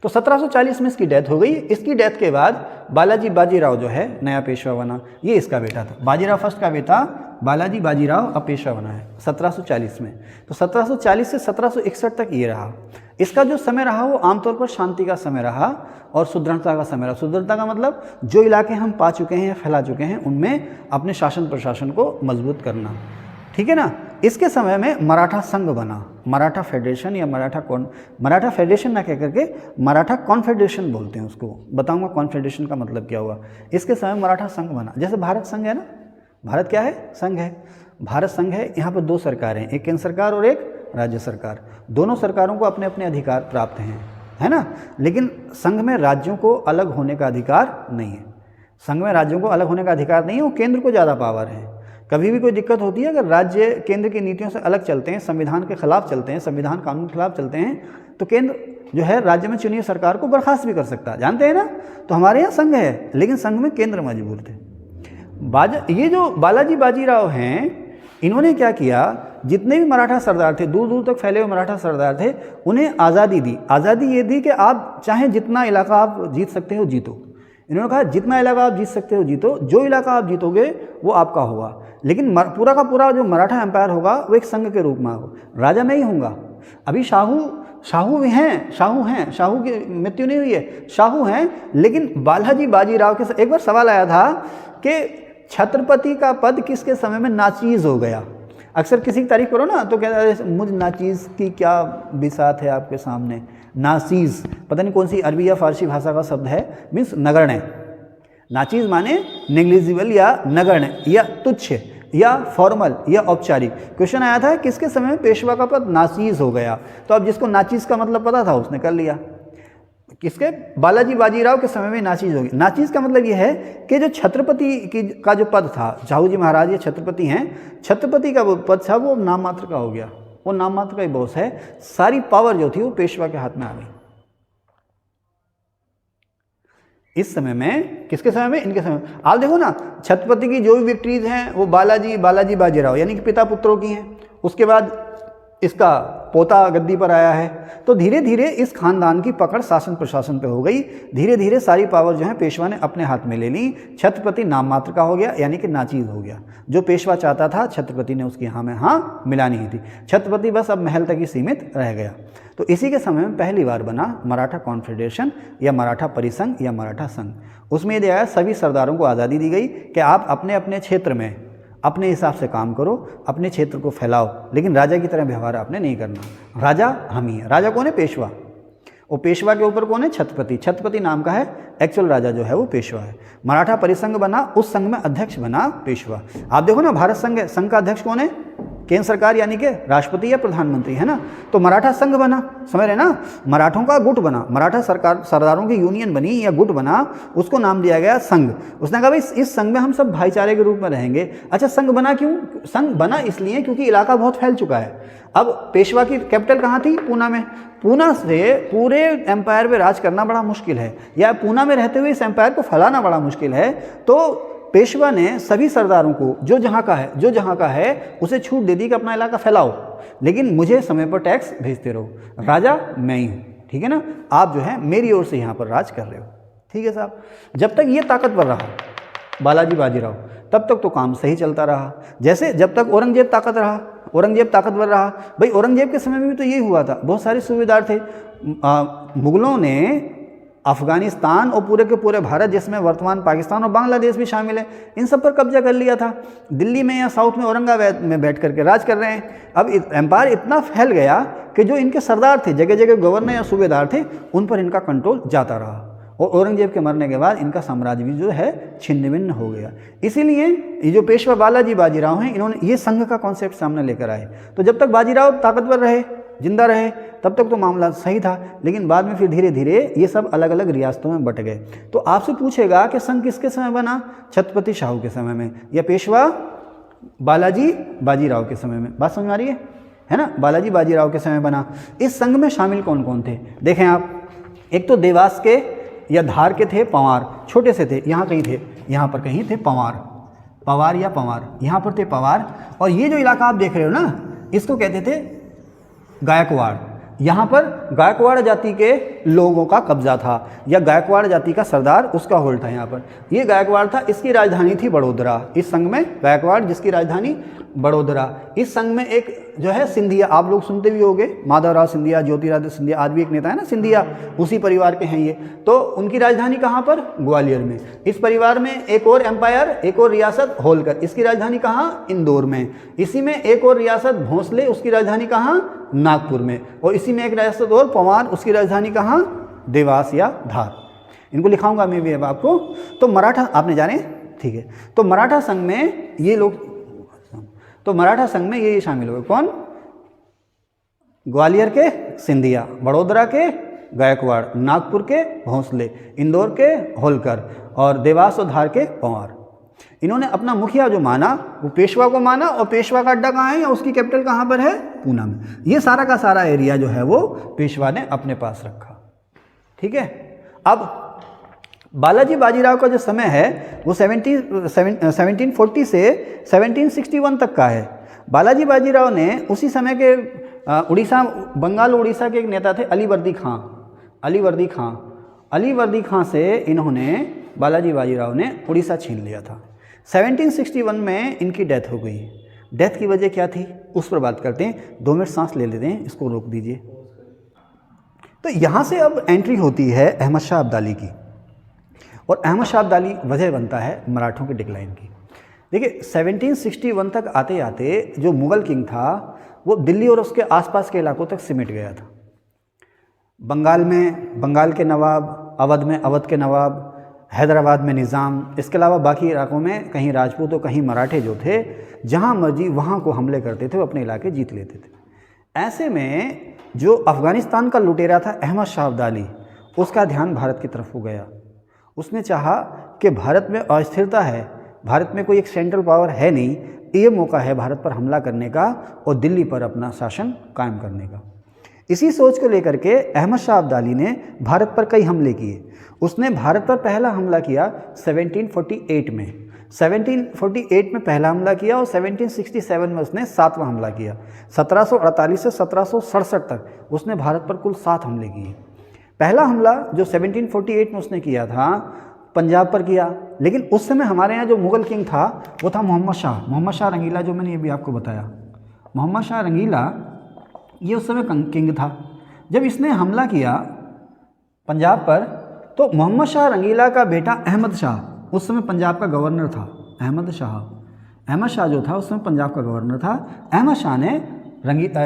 तो 1740 में इसकी डेथ हो गई। इसकी डेथ के बाद बालाजी बाजीराव जो है नया पेशवा बना। ये इसका बेटा था, बाजीराव फर्स्ट का बेटा बालाजी बाजीराव अब पेशवा बना है 1740 में। तो 1740 से 1761 तक ये रहा। इसका जो समय रहा वो आमतौर पर शांति का समय रहा और सुदृढ़ता का समय रहा। सुदृढ़ता का मतलब जो इलाके हम पा चुके हैं या फैला चुके हैं उनमें अपने शासन प्रशासन को मजबूत करना, ठीक है ना। इसके समय में मराठा संघ बना, मराठा फेडरेशन या मराठा फेडरेशन ना कह करके मराठा कॉन्फेडरेशन बोलते हैं उसको। बताऊंगा कॉन्फेडरेशन का मतलब क्या हुआ। इसके समय मराठा संघ बना। जैसे भारत संघ है ना, भारत क्या है? संघ है। भारत संघ है, यहाँ पर दो सरकारें हैं, एक केंद्र सरकार और एक राज्य सरकार। दोनों सरकारों को अपने अपने अधिकार प्राप्त हैं, है ना। लेकिन संघ में राज्यों को अलग होने का अधिकार नहीं है। संघ में राज्यों को अलग होने का अधिकार नहीं है, वो केंद्र को ज़्यादा पावर है। कभी भी कोई दिक्कत होती है, अगर राज्य केंद्र की नीतियों से अलग चलते हैं, संविधान के खिलाफ चलते हैं, संविधान कानून के खिलाफ चलते हैं, तो केंद्र जो है राज्य में चुनी हुई सरकार को बर्खास्त भी कर सकता है, जानते हैं ना। तो हमारे यहाँ संघ है, लेकिन संघ में केंद्र मजबूर थे। ये जो बालाजी बाजीराव हैं, इन्होंने क्या किया, जितने भी मराठा सरदार थे, दूर दूर तक फैले हुए मराठा सरदार थे, उन्हें आज़ादी दी। आज़ादी ये दी कि आप चाहे जितना इलाका आप जीत सकते हो जीतो। इन्होंने कहा जितना इलाका आप जीत सकते हो जीतो, जो इलाका आप जीतोगे वो आपका होगा, लेकिन पूरा का पूरा जो मराठा एम्पायर होगा वो एक संघ के रूप में होगा, राजा मैं ही हूँगा। अभी शाहू भी हैं, शाहू की मृत्यु नहीं हुई है, शाहू हैं, लेकिन बालाजी बाजीराव के एक बार सवाल आया था कि छत्रपति का पद किसके समय में नाचीज़ हो गया। अक्सर किसी की तारीफ करो ना तो कहता है मुझ नाचीज़ की क्या बिसात है आपके सामने। नाचीज़ पता नहीं कौन सी अरबी या फारसी भाषा का शब्द है, मीन्स नगण्य। नाचीज़ माने नेग्लिजिबल या नगण्य या तुच्छ या फॉर्मल या औपचारिक। क्वेश्चन आया था किसके समय में पेशवा का पद नाचीज़ हो गया, तो अब जिसको नाचीज़ का मतलब पता था उसने कर लिया। किसके? बालाजी बाजीराव के समय में नाचीज़ होगी। नाचीज़ का मतलब यह है कि जो छत्रपति का जो पद था, शाहू जी महाराज ये छत्रपति हैं, छत्रपति का वो पद था वो नाम मात्र का हो गया, वो नाम मात्र का ही बॉस है। सारी पावर जो थी वो पेशवा के हाथ में आ गई। इस समय में, किसके समय में? इनके समय में। आप देखो ना, छत्रपति की जो भी विक्ट्रीज हैं वो बालाजी बाजीराव यानी कि पिता पुत्रों की हैं। उसके बाद इसका पोता गद्दी पर आया है, तो धीरे धीरे इस खानदान की पकड़ शासन प्रशासन पे हो गई। धीरे धीरे सारी पावर जो है पेशवा ने अपने हाथ में ले ली। छत्रपति नाम मात्र का हो गया, यानी कि नाचीज़ हो गया। जो पेशवा चाहता था छत्रपति ने उसकी हाँ में हाँ मिलानी ही थी। छत्रपति बस अब महल तक ही सीमित रह गया। तो इसी के समय में पहली बार बना मराठा कॉन्फेडरेशन या मराठा परिसंघ या मराठा संघ। उसमें यह दिया सभी सरदारों को आज़ादी दी गई कि आप अपने अपने क्षेत्र में अपने हिसाब से काम करो, अपने क्षेत्र को फैलाओ, लेकिन राजा की तरह व्यवहार आपने नहीं करना। राजा हम ही है। राजा कौन है? पेशवा। वो पेशवा के ऊपर कौन है? छत्रपति। छत्रपति नाम का है, एक्चुअल राजा जो है वो पेशवा है। मराठा परिसंघ बना, उस संघ में अध्यक्ष बना पेशवा। आप देखो ना, भारत संघ है, संघ का अध्यक्ष कौन है? केंद्र सरकार यानी कि राष्ट्रपति या प्रधानमंत्री, है ना। तो मराठा संघ बना, समझ रहे ना, मराठों का गुट बना, मराठा सरकार सरदारों की यूनियन बनी या गुट बना, उसको नाम दिया गया संघ। उसने कहा भाई इस संघ में हम सब भाईचारे के रूप में रहेंगे। अच्छा, संघ बना क्यों? संघ बना इसलिए क्योंकि इलाका बहुत फैल चुका है। अब पेशवा की कैपिटल कहाँ थी? पूना में। पूना से पूरे एम्पायर पे राज करना बड़ा मुश्किल है, या पूना में रहते हुए इस एम्पायर को फैलाना बड़ा मुश्किल है। तो पेशवा ने सभी सरदारों को जो जहाँ का है उसे छूट दे दी कि अपना इलाका फैलाओ, लेकिन मुझे समय पर टैक्स भेजते रहो। राजा मैं ही हूँ, ठीक है ना, आप जो है मेरी ओर से यहाँ पर राज कर रहे हो, ठीक है साहब। जब तक ये ताकतवर रहा बालाजी बाजीराव, तब तक तो काम सही चलता रहा। जैसे जब तक औरंगजेब ताकतवर रहा, भाई औरंगजेब के समय में भी तो यही हुआ था। बहुत सारे सूबेदार थे। मुगलों ने अफगानिस्तान और पूरे के पूरे भारत, जिसमें वर्तमान पाकिस्तान और बांग्लादेश भी शामिल है, इन सब पर कब्जा कर लिया था। दिल्ली में या साउथ में औरंगाबाद में बैठ करके राज कर रहे हैं। अब एम्पायर इतना फैल गया कि जो इनके सरदार थे, जगह जगह गवर्नर या सूबेदार थे, उन पर इनका कंट्रोल जाता रहा। और औरंगजेब के मरने के बाद इनका साम्राज्य भी जो है छिन्न भिन्न हो गया। इसीलिए ये जो पेशवा बालाजी बाजीराव हैं, इन्होंने ये संघ का कॉन्सेप्ट सामने लेकर आए। तो जब तक बाजीराव ताकतवर रहे, जिंदा रहे, तब तक तो मामला सही था, लेकिन बाद में फिर धीरे धीरे ये सब अलग अलग रियासतों में बट गए। तो आपसे पूछेगा कि संघ किसके समय बना? छत्रपति शाहू के समय में, या पेशवा बालाजी बाजीराव के समय में। बात समझ आ रही है ना? बालाजी बाजीराव के समय बना। इस संघ में शामिल कौन कौन थे देखें आप। एक तो देवास के या धार के थे पंवार, छोटे से थे, यहाँ कहीं थे, यहाँ पर कहीं थे पवार या पंवार, यहाँ पर थे पंवार। और ये जो इलाका आप देख रहे हो ना, इसको कहते थे गायकवाड़। यहाँ पर गायकवाड़ जाति के लोगों का कब्जा था, या गायकवाड़ जाति का सरदार उसका होल्ड था। यहाँ पर ये गायकवाड़ था, इसकी राजधानी थी बड़ोदरा। इस संघ में गायकवाड़, जिसकी राजधानी बड़ोदरा। इस संघ में एक जो है सिंधिया, आप लोग सुनते भी होंगे, माधवराव सिंधिया, ज्योतिरादित्य सिंधिया आदि भी एक नेता है ना सिंधिया, उसी परिवार के हैं ये। तो उनकी राजधानी कहाँ पर? ग्वालियर में। इस परिवार में एक और एम्पायर, एक और रियासत होलकर, इसकी राजधानी कहाँ? इंदौर में। इसी में एक और रियासत भोंसले, उसकी राजधानी कहाँ? नागपुर में। और इसी में एक रियासत और पंवार, उसकी राजधानी कहाँ? देवास या धार। इनको लिखाऊंगा मैं भी अब आपको। तो मराठा आपने जाने, ठीक है। तो मराठा संघ में ये लोग, तो मराठा संघ में ये शामिल हुए कौन? ग्वालियर के सिंधिया, बड़ोदरा के गायकवाड़, नागपुर के भोंसले, इंदौर के होलकर और देवास और धार के पंवार। इन्होंने अपना मुखिया जो माना वो पेशवा को माना, और पेशवा का अड्डा कहाँ है या उसकी कैपिटल कहाँ पर है, पूना में। ये सारा का सारा एरिया जो है वो पेशवा ने अपने पास रखा। ठीक है। अब बालाजी बाजीराव का जो समय है वो 1740 से 1761 तक का है। बालाजी बाजीराव ने उसी समय के उड़ीसा, बंगाल उड़ीसा के एक नेता थे अलीवर्दी खां से इन्होंने, बालाजी बाजीराव ने उड़ीसा छीन लिया था। 1761 में इनकी डेथ हो गई। डेथ की वजह क्या थी उस पर बात करते हैं। 2 मिनट सांस ले लेते हैं, इसको रोक दीजिए। तो यहाँ से अब एंट्री होती है अहमद शाह अब्दाली की, और अहमद शाह अब्दाली वजह बनता है मराठों के डिक्लाइन की। देखिए 1761 तक आते आते जो मुग़ल किंग था वो दिल्ली और उसके आसपास के इलाकों तक सिमट गया था। बंगाल में बंगाल के नवाब, अवध में अवध के नवाब, हैदराबाद में निज़ाम, इसके अलावा बाकी इलाकों में कहीं राजपूत और कहीं मराठे जो थे, जहाँ मर्जी वहाँ को हमले करते थे, वो अपने इलाके जीत लेते थे। ऐसे में जो अफ़गानिस्तान का लुटेरा था अहमद शाह अब्दाली, उसका ध्यान भारत की तरफ हो गया। उसने चाहा कि भारत में अस्थिरता है, भारत में कोई एक सेंट्रल पावर है नहीं, ये मौका है भारत पर हमला करने का और दिल्ली पर अपना शासन कायम करने का। इसी सोच को लेकर के अहमद शाह अब्दाली ने भारत पर कई हमले किए। उसने भारत पर पहला हमला किया 1748 में, 1748 में पहला हमला किया, और 1767 में उसने 7वां हमला किया। 1748 से 1767 तक उसने भारत पर कुल 7 हमले किए। पहला हमला जो 1748 में उसने किया था पंजाब पर किया, लेकिन उस समय हमारे यहाँ जो मुग़ल किंग था वो था मोहम्मद शाह रंगीला, जो मैंने ये भी आपको बताया। मोहम्मद शाह रंगीला ये उस समय किंग था। जब इसने हमला किया पंजाब पर, तो मोहम्मद शाह रंगीला का बेटा अहमद शाह उस समय पंजाब का गवर्नर था। अहमद शाह जो था उस समय पंजाब का गवर्नर था। अहमद शाह ने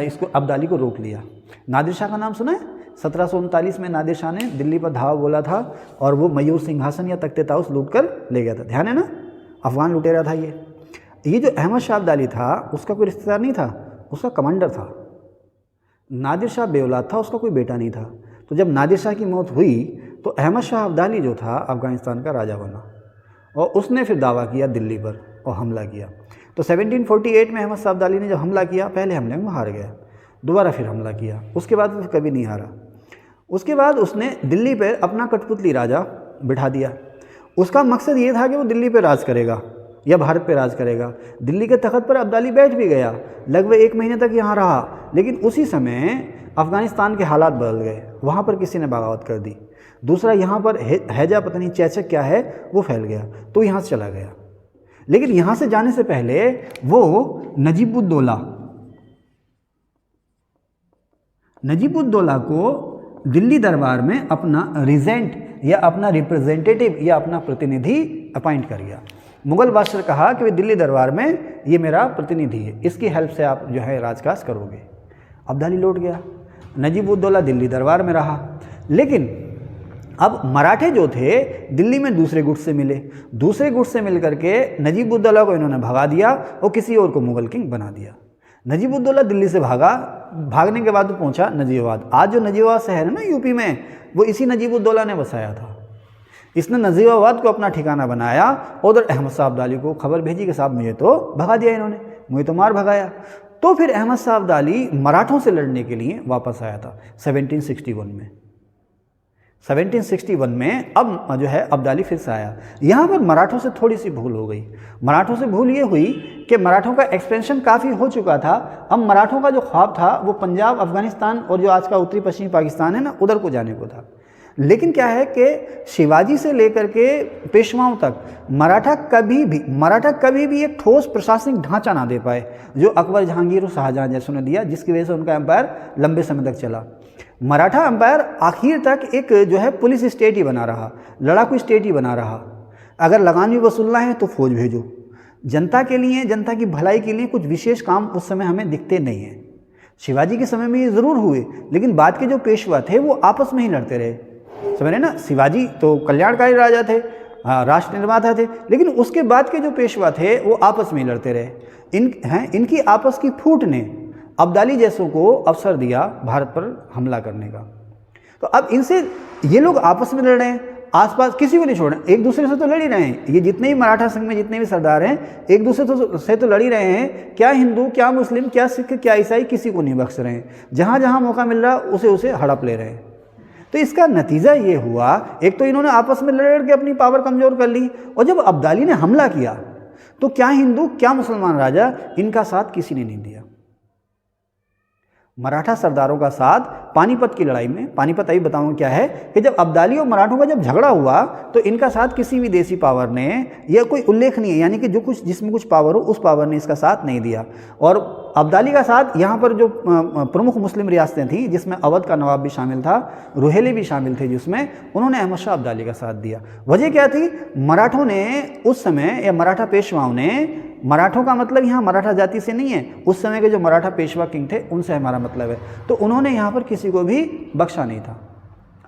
इसको अब्दाली को रोक लिया। नादिर शाह का नाम सुना है? 1739 में नादिर शाह ने दिल्ली पर धावा बोला था, और वो मयूर सिंहासन या तख्ते ताउस लूट कर ले गया था। ध्यान है ना, अफगान लुटेरा था ये जो अहमद शाह अब्दाली था उसका कोई रिश्तेदार नहीं था, उसका कमांडर था। नादिर शाह बेऔलाद था, उसका कोई बेटा नहीं था। तो जब नादिर शाह की मौत हुई तो अहमद शाह अब्दाली जो था अफ़गानिस्तान का राजा बना, और उसने फिर दावा किया दिल्ली पर और हमला किया। तो 1748 में अहमद शाह अब्दाली ने जब हमला किया, पहले हमले में हार गया, दोबारा फिर हमला किया, उसके बाद वो कभी नहीं हारा। उसके बाद उसने दिल्ली पर अपना कठपुतली राजा बिठा दिया। उसका मकसद ये था कि वो दिल्ली पर राज करेगा या भारत पे राज करेगा। दिल्ली के तख्त पर अब्दाली बैठ भी गया, लगभग 1 महीने तक यहाँ रहा, लेकिन उसी समय अफ़गानिस्तान के हालात बदल गए, वहाँ पर किसी ने बगावत कर दी। दूसरा यहाँ पर हैजा पता नहीं चैचक क्या है वो फैल गया, तो यहाँ से चला गया। लेकिन यहाँ से जाने से पहले वो नजीबुद्दौला को दिल्ली दरबार में अपना रिजेंट या अपना रिप्रेजेंटेटिव या अपना प्रतिनिधि अपॉइंट कर गया। मुग़ल बादशाह ने कहा कि वे दिल्ली दरबार में ये मेरा प्रतिनिधि है, इसकी हेल्प से आप जो है राजकाज करोगे। अब्दाली लौट गया, नजीबुद्दौला दिल्ली दरबार में रहा। लेकिन अब मराठे जो थे दिल्ली में दूसरे गुट से मिले, दूसरे गुट से मिल करके नजीबुद्दौला को इन्होंने भगा दिया और किसी और को मुग़ल किंग बना दिया। नजीबुद्दौला दिल्ली से भागा, भागने के बाद वो पहुंचा नजीबाबाद। आज जो नजीबाबाद शहर है ना यूपी में, वो इसी नजीबुद्दौला ने बसाया था। इसने नजीबाबाद को अपना ठिकाना बनाया। उधर अहमद शाह अब्दाली को खबर भेजी कि साहब मुझे तो भगा दिया इन्होंने, मुझे तो मार भगाया। तो फिर अहमद शाह अब्दाली मराठों से लड़ने के लिए वापस आया था 1761 में। 1761 में अब जो है अब्दाली फिर से आया। यहाँ पर मराठों से थोड़ी सी भूल हो गई। मराठों से भूल ये हुई कि मराठों का एक्सपेंशन काफ़ी हो चुका था। अब मराठों का जो ख्वाब था वो पंजाब, अफ़गानिस्तान और जो आज का उत्तरी पश्चिमी पाकिस्तान है ना, उधर को जाने को था। लेकिन क्या है कि शिवाजी से लेकर के पेशवाओं तक मराठा कभी भी एक ठोस प्रशासनिक ढांचा ना दे पाए जो अकबर, जहांगीर और शाहजहां जैसों ने दिया, जिसकी वजह से उनका एम्पायर लंबे समय तक चला। मराठा एम्पायर आखिर तक एक जो है पुलिस स्टेट ही बना रहा, लड़ाकू स्टेट ही बना रहा। अगर लगान भी वसूलना है तो फौज भेजो। जनता के लिए, जनता की भलाई के लिए कुछ विशेष काम उस समय हमें दिखते नहीं हैं। शिवाजी के समय में ये ज़रूर हुए, लेकिन बाद के जो पेशवा थे वो आपस में ही लड़ते रहे। समझ रहे ना, शिवाजी तो कल्याणकारी राजा थे, राष्ट्र निर्माता थे, लेकिन उसके बाद के जो पेशवा थे वो आपस में ही लड़ते रहे। इनकी आपस की फूट ने अब्दाली जैसों को अवसर दिया भारत पर हमला करने का। तो अब इनसे ये लोग आपस में लड़ रहे हैं, आसपास किसी को नहीं छोड़ा, एक दूसरे से तो लड़ ही रहे हैं, ये जितने भी मराठा संघ में जितने भी सरदार हैं एक दूसरे से तो लड़ ही रहे हैं, क्या हिंदू क्या मुस्लिम क्या सिख क्या ईसाई किसी को नहीं बख्श रहे हैं, जहाँ जहाँ मौका मिल रहा उसे उसे हड़प ले रहे हैं। तो इसका नतीजा ये हुआ, एक तो इन्होंने आपस में लड़ के अपनी पावर कमज़ोर कर ली, और जब अब्दाली ने हमला किया तो क्या हिंदू क्या मुसलमान राजा, इनका साथ किसी ने नहीं दिया। मराठा सरदारों का साथ पानीपत की लड़ाई में, पानीपत अभी बताऊंगा क्या है, कि जब अब्दाली और मराठों का जब झगड़ा हुआ तो इनका साथ किसी विदेशी पावर ने, यह कोई उल्लेखनीय यानी कि जो कुछ जिसमें कुछ पावर हो उस पावर ने इसका साथ नहीं दिया। और अब्दाली का साथ यहाँ पर जो प्रमुख मुस्लिम रियासतें थीं जिसमें अवध का नवाब भी शामिल था, रुहेली भी शामिल थे, जिसमें उन्होंने अहमद शाह अब्दाली का साथ दिया। वजह क्या थी, मराठों ने उस समय, या मराठा पेशवाओं ने, मराठों का मतलब यहाँ मराठा जाति से नहीं है, उस समय के जो मराठा पेशवा किंग थे उनसे हमारा मतलब है, तो उन्होंने यहाँ पर किसी को भी बख्शा नहीं था।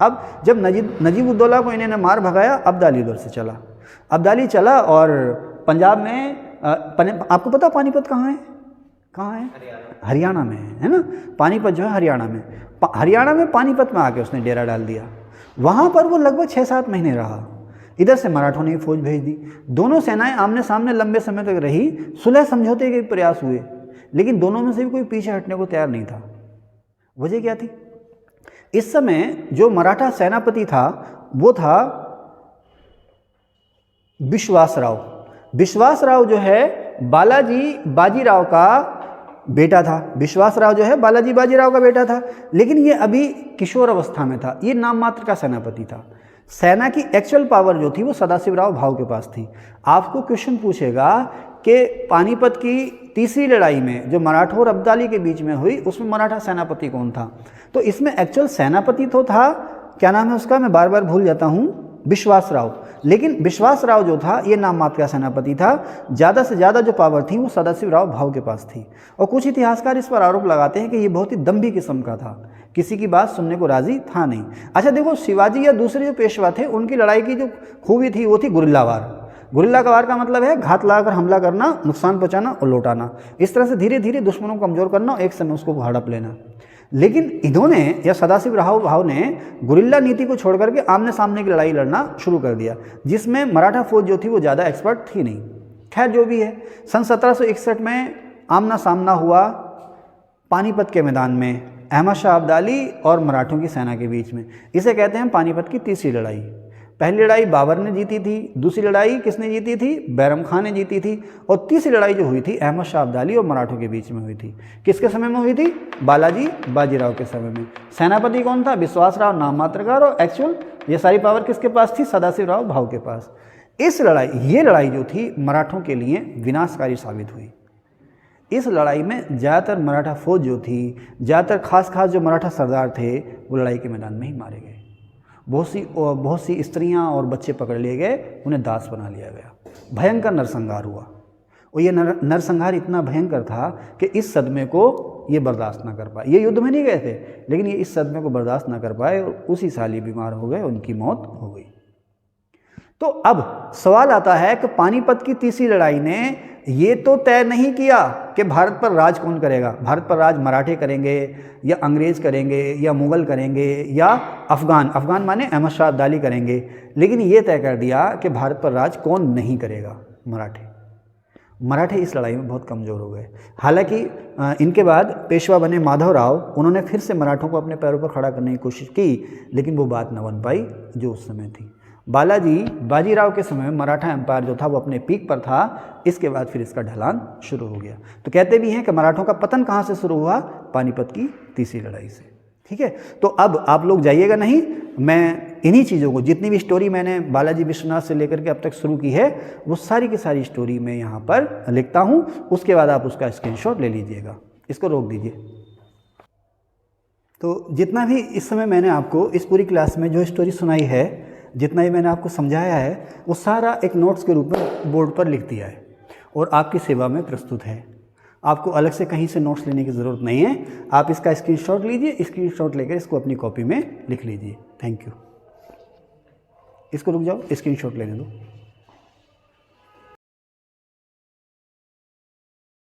अब जब नजीब उद्दौला को इन्होंने मार भगाया, अब्दाली उधर से चला, अब्दाली चला और पंजाब में, आपको पता पानीपत कहाँ है, कहाँ है, हरियाणा में है ना, पानीपत जो है हरियाणा में, हरियाणा में पानीपत में आके उसने डेरा डाल दिया। वहाँ पर वो लगभग 6-7 महीने रहा। इधर से मराठों ने फौज भेज दी, दोनों सेनाएं आमने सामने लंबे समय तक रही, सुलह समझौते के प्रयास हुए, लेकिन दोनों में से भी कोई पीछे हटने को तैयार नहीं था। वजह क्या थी, इस समय जो मराठा सेनापति था वो था विश्वासराव। विश्वासराव जो है बालाजी बाजीराव का बेटा था, विश्वासराव जो है बालाजी बाजीराव का बेटा था, लेकिन ये अभी किशोर अवस्था में था, ये नाम मात्र का सेनापति था। सेना की एक्चुअल पावर जो थी वो सदाशिवराव भाऊ के पास थी। आपको क्वेश्चन पूछेगा कि पानीपत की तीसरी लड़ाई में जो मराठों और अब्दाली के बीच में हुई उसमें मराठा सेनापति कौन था, तो इसमें एक्चुअल सेनापति तो था, क्या नाम है उसका, मैं बार बार भूल जाता हूँ, विश्वासराव, लेकिन विश्वासराव जो था ये नाम मात्र का सेनापति था। ज़्यादा से ज़्यादा जो पावर थी वो सदाशिवराव भाऊ के पास थी, और कुछ इतिहासकार इस पर आरोप लगाते हैं कि ये बहुत ही दम्भी किस्म का था, किसी की बात सुनने को राजी था नहीं। अच्छा देखो, शिवाजी या दूसरे जो पेशवा थे उनकी लड़ाई की जो खूबी थी वो थी गुरिल्लावार। गुरिल्लावार का मतलब है घात लगाकर हमला करना, नुकसान पहुंचाना और लौटाना, इस तरह से धीरे धीरे दुश्मनों को कमजोर करना और एक समय उसको हड़प लेना। लेकिन इन्होंने या सदाशिवराव भाऊ ने गुरिल्ला नीति को छोड़ करके आमने सामने की लड़ाई लड़ना शुरू कर दिया, जिसमें मराठा फौज जो थी वो ज़्यादा एक्सपर्ट थी नहीं। खैर जो भी है, सन 1761 में आमना सामना हुआ पानीपत के मैदान में अहमद शाह अब्दाली और मराठों की सेना के बीच में। इसे कहते हैं पानीपत की तीसरी लड़ाई। पहली लड़ाई बाबर ने जीती थी, दूसरी लड़ाई किसने जीती थी, बैरम खान ने जीती थी, और तीसरी लड़ाई जो हुई थी अहमद शाह अब्दाली और मराठों के बीच में हुई थी। किसके समय में हुई थी, बालाजी बाजीराव के समय में। सेनापति कौन था, विश्वासराव नाम मात्र का, और एक्चुअल ये सारी पावर किसके पास थी, सदाशिवराव भाऊ के पास। ये लड़ाई जो थी मराठों के लिए विनाशकारी साबित हुई। इस लड़ाई में ज़्यादातर मराठा फौज जो थी, ज़्यादातर खास जो मराठा सरदार थे वो लड़ाई के मैदान में ही मारे गए। बहुत सी स्त्रियां और बच्चे पकड़ लिए गए, उन्हें दास बना लिया गया। भयंकर नरसंहार हुआ, और ये नरसंहार इतना भयंकर था कि इस सदमे को ये बर्दाश्त ना कर पाए। ये युद्ध में नहीं गए थे, लेकिन ये इस सदमे को बर्दाश्त ना कर पाए और उसी साल ये बीमार हो गए, उनकी मौत हो गई। तो अब सवाल आता है कि पानीपत की तीसरी लड़ाई ने ये तो तय नहीं किया कि भारत पर राज कौन करेगा, भारत पर राज मराठे करेंगे या अंग्रेज करेंगे या मुगल करेंगे या अफगान माने अहमद शाह अब्दाली करेंगे, लेकिन ये तय कर दिया कि भारत पर राज कौन नहीं करेगा, मराठे इस लड़ाई में बहुत कमज़ोर हो गए। हालांकि इनके बाद पेशवा बने माधवराव, उन्होंने फिर से मराठों को अपने पैरों पर खड़ा करने की कोशिश की, लेकिन वो बात न बन पाई जो उस समय थी। बालाजी बाजीराव के समय में मराठा एम्पायर जो था वो अपने पीक पर था, इसके बाद फिर इसका ढलान शुरू हो गया। तो कहते भी हैं कि मराठों का पतन कहाँ से शुरू हुआ, पानीपत की तीसरी लड़ाई से। ठीक है, तो अब आप लोग जाइएगा नहीं, मैं इन्हीं चीज़ों को, जितनी भी स्टोरी मैंने बालाजी विश्वनाथ से लेकर के अब तक शुरू की है, वो सारी की सारी स्टोरी मैं यहाँ पर लिखता हूँ, उसके बाद आप उसका स्क्रीनशॉट ले लीजिएगा। इसको रोक दीजिए। तो जितना भी इस समय मैंने आपको इस पूरी क्लास में जो स्टोरी सुनाई है, जितना ही मैंने आपको समझाया है, वो सारा एक नोट्स के रूप में बोर्ड पर लिख दिया है और आपकी सेवा में प्रस्तुत है। आपको अलग से कहीं से नोट्स लेने की ज़रूरत नहीं है, आप इसका स्क्रीनशॉट लीजिए, स्क्रीनशॉट लेकर इसको अपनी कॉपी में लिख लीजिए। Thank you. इसको रुक जाओ, स्क्रीनशॉट लेने दो।